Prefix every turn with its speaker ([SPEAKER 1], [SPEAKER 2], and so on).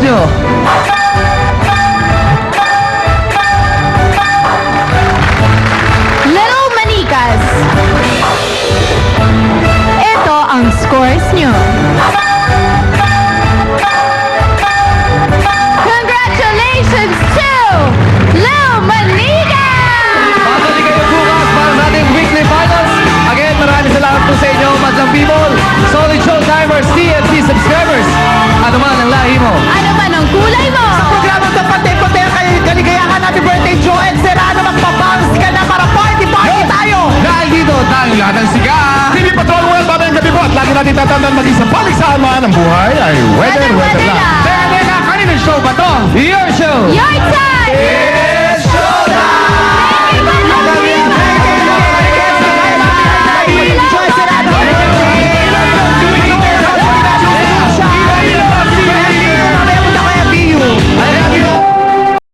[SPEAKER 1] nyo.
[SPEAKER 2] Little Manikas. Ito ang scores nyo. Congratulations to Little Manikas!
[SPEAKER 1] Babalik kayo bukas para sa ating weekly finals. Again, maraming salamat po sa inyo, Madlang People, Solid Showtimers, TNT subscribers. Ano man ang lahi mo.
[SPEAKER 2] Ano man ang kulay mo?
[SPEAKER 3] Programa sa pati-pati kayo kaligayahan natin birthday Joe and Serrano magpabounce ka na para party tayo!
[SPEAKER 1] Dahil dito, tayong lahat ng siga.
[SPEAKER 4] TV Patrol World, mamayang gabi po at lagi natin tatandaan maging sa paligsahan man ng buhay ay weather lang.
[SPEAKER 1] Teka, kaninong show ba to? Your show!